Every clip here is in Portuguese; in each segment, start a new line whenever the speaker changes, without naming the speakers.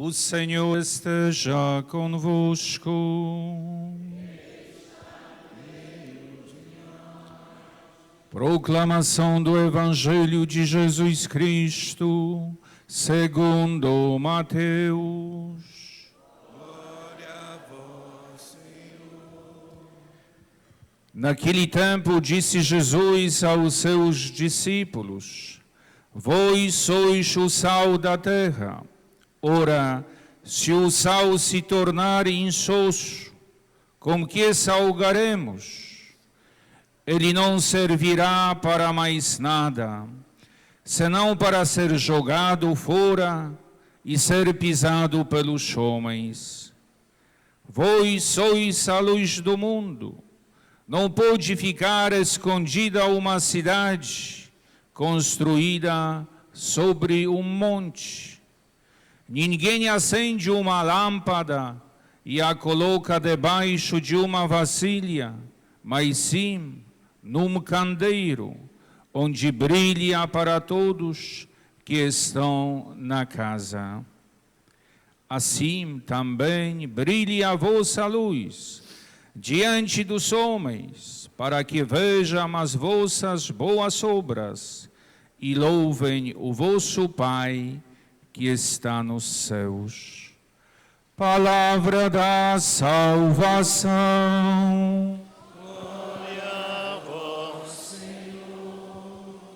O Senhor esteja convosco. Proclamação do Evangelho de Jesus Cristo, segundo Mateus.
Glória a vós, Senhor.
Naquele tempo disse Jesus aos seus discípulos: Vós sois o sal da terra. Ora, se o sal se tornar insosso, com que salgaremos? Ele não servirá para mais nada, senão para ser jogado fora e ser pisado pelos homens. Vós sois a luz do mundo. Não pode ficar escondida uma cidade construída sobre um monte. Ninguém acende uma lâmpada e a coloca debaixo de uma vasilha, mas sim num candeeiro, onde brilha para todos que estão na casa. Assim também brilhe a vossa luz diante dos homens, para que vejam as vossas boas obras e louvem o vosso Pai que está nos céus. Palavra da salvação.
Glória a vós, Senhor.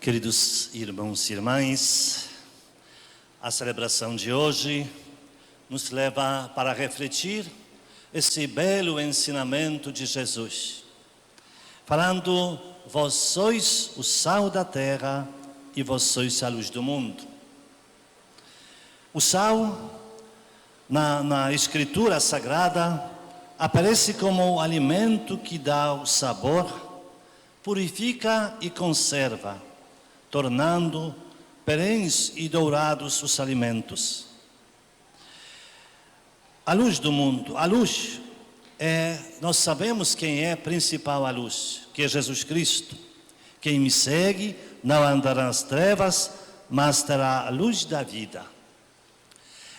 Queridos irmãos e irmãs, a celebração de hoje nos leva para refletir esse belo ensinamento de Jesus, falando: vós sois o sal da terra e vós sois a luz do mundo. O sal, na Escritura Sagrada, aparece como o alimento que dá o sabor, purifica e conserva, tornando perenes e dourados os alimentos. A luz do mundo, a luz, nós sabemos quem é principal a luz, que é Jesus Cristo. Quem me segue não andará nas trevas, mas terá a luz da vida.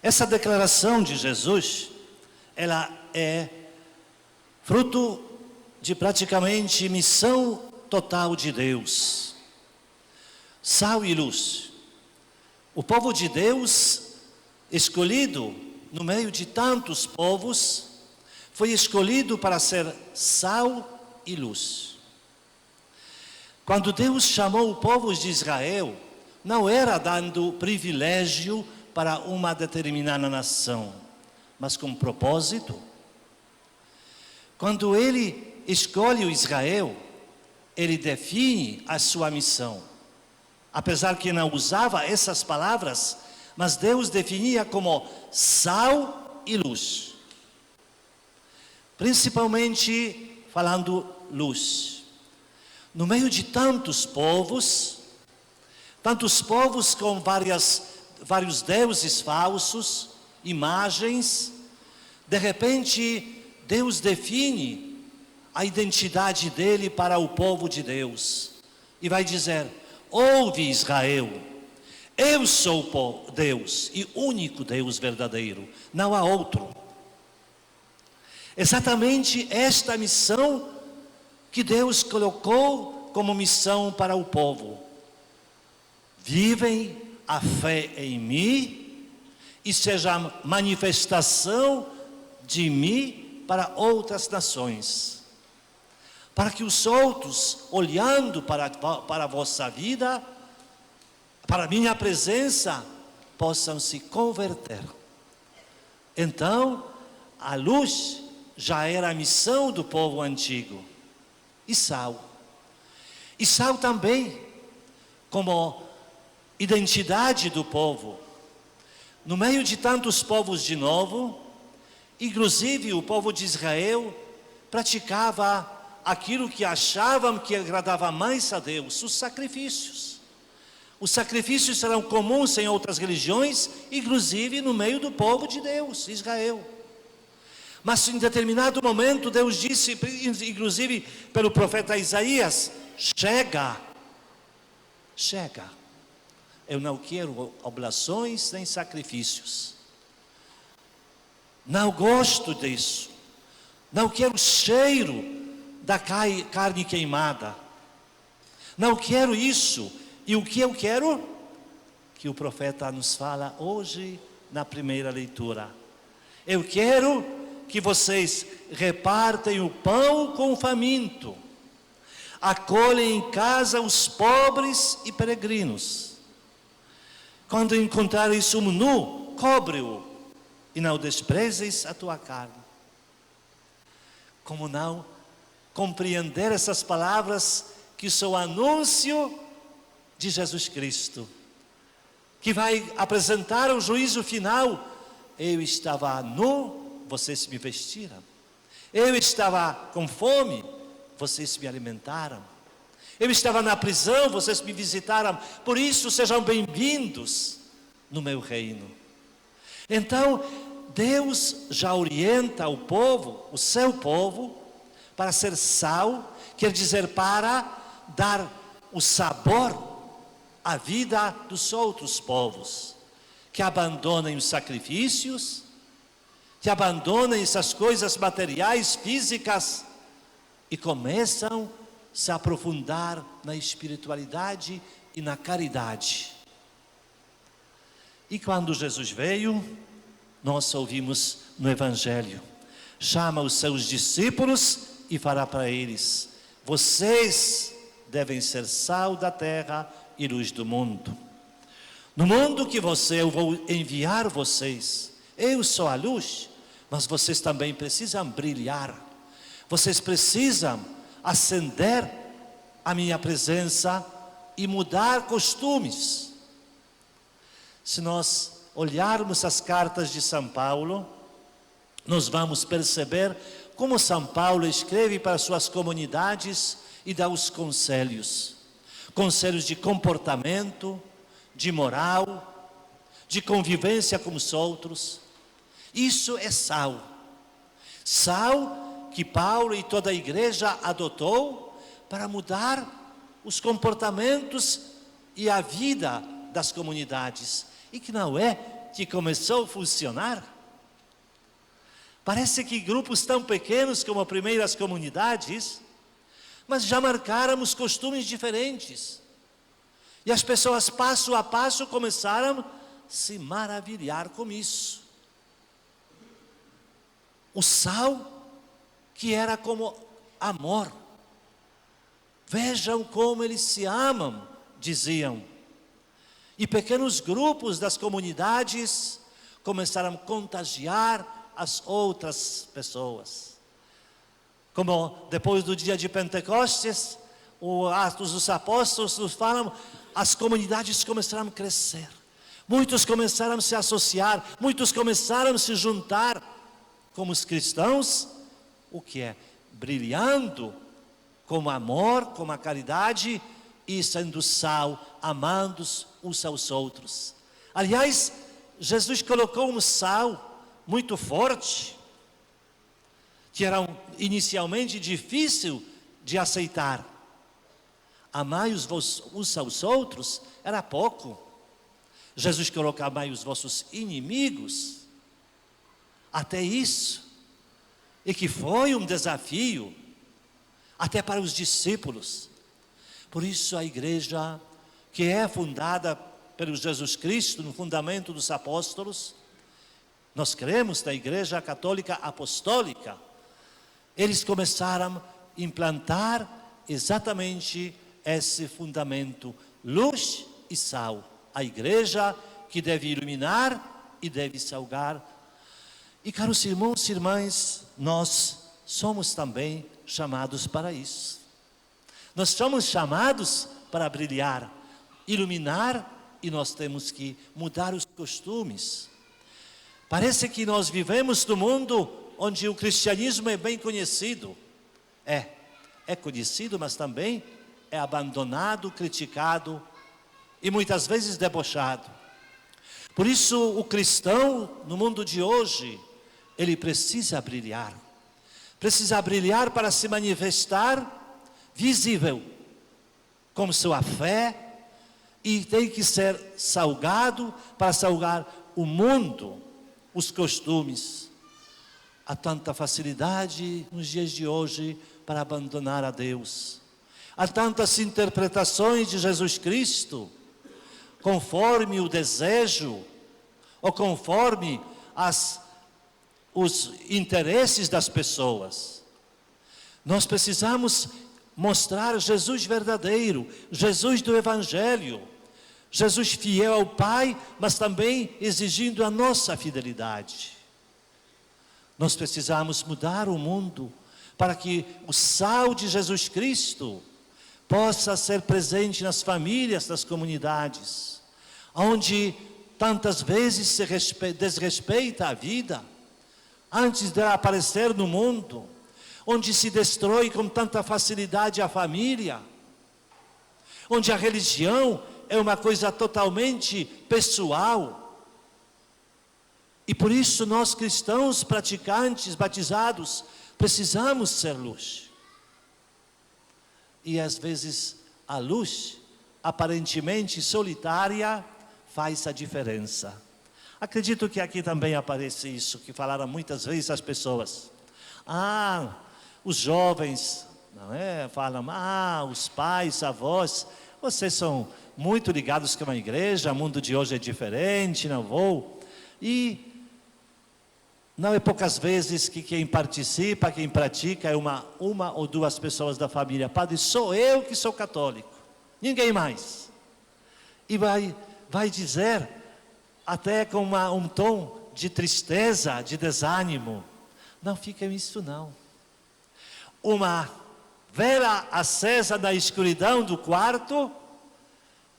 Essa declaração de Jesus, ela é fruto de praticamente missão total de Deus. Sal e luz. O povo de Deus, escolhido no meio de tantos povos, foi escolhido para ser sal e luz. Quando Deus chamou o povo de Israel, não era dando privilégio para uma determinada nação, mas com propósito. Quando Ele escolhe o Israel, Ele define a sua missão. Apesar que não usava essas palavras, mas Deus definia como sal e luz. Principalmente falando luz. No meio de tantos povos com vários deuses falsos, imagens, de repente Deus define a identidade dele para o povo de Deus. E vai dizer: ouve, Israel, eu sou Deus e único Deus verdadeiro, não há outro. Exatamente esta missão que Deus colocou como missão para o povo. Vivem a fé em mim e seja manifestação de mim para outras nações. Para que os outros, olhando para a vossa vida, para a minha presença, possam se converter. Então, a luz já era a missão do povo antigo. E sal. E sal também, como identidade do povo. No meio de tantos povos de novo, inclusive o povo de Israel praticava aquilo que achavam que agradava mais a Deus, os sacrifícios. Os sacrifícios eram comuns em outras religiões, inclusive no meio do povo de Deus, Israel. Mas em determinado momento Deus disse, inclusive pelo profeta Isaías: chega, chega. Eu não quero oblações nem sacrifícios. Não gosto disso. Não quero cheiro da carne queimada. Não quero isso. E o que eu quero? Que o profeta nos fala hoje na primeira leitura. Eu quero que vocês repartem o pão com o faminto, acolhem em casa os pobres e peregrinos. Quando encontrares um nu, cobre-o, e não desprezes a tua carne. Como não compreender essas palavras que são anúncio de Jesus Cristo, que vai apresentar o juízo final? Eu estava nu, vocês me vestiram. Eu estava com fome, vocês me alimentaram. Eu estava na prisão, vocês me visitaram. Por isso sejam bem-vindos no meu reino. Então Deus já orienta o povo, o seu povo, para ser sal, quer dizer, para dar o sabor à vida dos outros povos, que abandonem os sacrifícios, que abandonem essas coisas materiais, físicas, e começam a se aprofundar na espiritualidade e na caridade. E quando Jesus veio, nós ouvimos no Evangelho, chama os seus discípulos e fará para eles: vocês devem ser sal da terra e luz do mundo. No mundo que eu vou enviar vocês, eu sou a luz, mas vocês também precisam brilhar. Vocês precisam acender a minha presença e mudar costumes. Se nós olharmos as cartas de São Paulo, nós vamos perceber como São Paulo escreve para suas comunidades e dá os conselhos. Conselhos de comportamento, de moral, de convivência com os outros. Isso é sal. Sal que Paulo e toda a igreja adotou para mudar os comportamentos e a vida das comunidades. E que não é que começou a funcionar. Parece que grupos tão pequenos como as primeiras comunidades, mas já marcaram os costumes diferentes. E as pessoas, passo a passo, começaram a se maravilhar com isso. O sal, que era como amor. Vejam como eles se amam, diziam. E pequenos grupos das comunidades começaram a contagiar as outras pessoas. Como depois do dia de Pentecostes, o Atos dos Apóstolos nos falam, as comunidades começaram a crescer. Muitos começaram a se associar, muitos começaram a se juntar como os cristãos, o que é? Brilhando com amor, com a caridade e sendo sal, amando uns aos outros. Aliás, Jesus colocou um sal muito forte, que era inicialmente difícil de aceitar. Amai uns aos outros era pouco. Jesus colocou: amai os vossos inimigos. Até isso, e que foi um desafio, até para os discípulos. Por isso a igreja, que é fundada pelo Jesus Cristo, no fundamento dos apóstolos, nós cremos na igreja católica apostólica, eles começaram a implantar exatamente esse fundamento, luz e sal. A igreja que deve iluminar e deve salgar. E caros irmãos e irmãs, nós somos também chamados para isso. Nós somos chamados para brilhar, iluminar, e nós temos que mudar os costumes. Parece que nós vivemos num mundo onde o cristianismo é bem conhecido. É conhecido, mas também é abandonado, criticado e muitas vezes debochado. Por isso o cristão no mundo de hoje ele precisa brilhar. Precisa brilhar para se manifestar visível, com sua fé, e tem que ser salgado para salgar o mundo, os costumes. Há tanta facilidade nos dias de hoje para abandonar a Deus. Há tantas interpretações de Jesus Cristo, conforme o desejo, ou conforme os interesses das pessoas. Nós precisamos mostrar Jesus verdadeiro, Jesus do Evangelho, Jesus fiel ao Pai, mas também exigindo a nossa fidelidade. Nós precisamos mudar o mundo para que o sal de Jesus Cristo possa ser presente nas famílias, nas comunidades, onde tantas vezes se desrespeita a vida, antes dela aparecer no mundo, onde se destrói com tanta facilidade a família, onde a religião é uma coisa totalmente pessoal. E por isso nós cristãos, praticantes, batizados, precisamos ser luz. E às vezes a luz, aparentemente solitária, faz a diferença. Acredito que aqui também aparece isso, que falaram muitas vezes as pessoas. Os jovens, não é? Falam, os pais, avós, vocês são muito ligados com a igreja, o mundo de hoje é diferente, não vou. E não é poucas vezes que quem participa, quem pratica é uma ou duas pessoas da família. Padre, sou eu que sou católico, ninguém mais. E vai dizer, até com um tom de tristeza, de desânimo, não fica isso não. Uma vela acesa na escuridão do quarto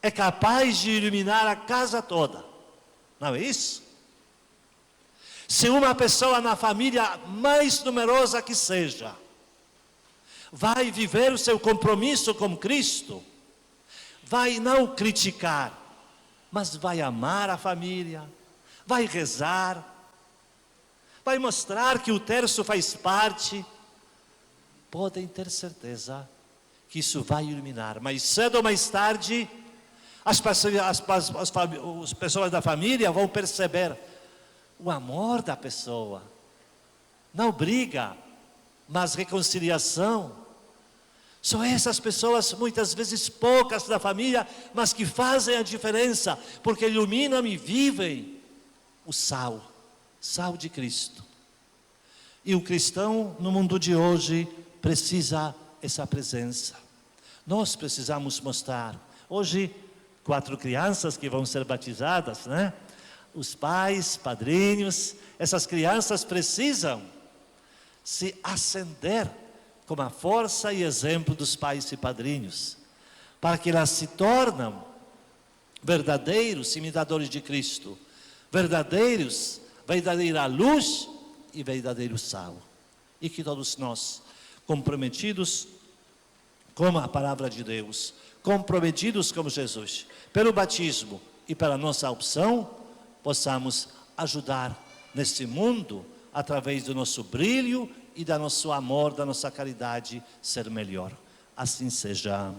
é capaz de iluminar a casa toda, não é isso? Se uma pessoa na família mais numerosa que seja, vai viver o seu compromisso com Cristo, vai não criticar, mas vai amar a família, vai rezar, vai mostrar que o terço faz parte, podem ter certeza que isso vai iluminar. Mais cedo ou mais tarde, as pessoas da família vão perceber o amor da pessoa, não briga, mas reconciliação. São essas pessoas, muitas vezes poucas da família, mas que fazem a diferença, porque iluminam e vivem o sal de Cristo. E o cristão no mundo de hoje precisa essa presença. Nós precisamos mostrar. Hoje, 4 crianças que vão ser batizadas, né? Os pais, padrinhos, essas crianças precisam se acender com a força e exemplo dos pais e padrinhos, para que elas se tornem verdadeiros imitadores de Cristo, verdadeira luz e verdadeiro sal. E que todos nós, comprometidos com a palavra de Deus, comprometidos com Jesus, pelo batismo e pela nossa opção, possamos ajudar nesse mundo, através do nosso brilho e do nosso amor, da nossa caridade, ser melhor. Assim seja.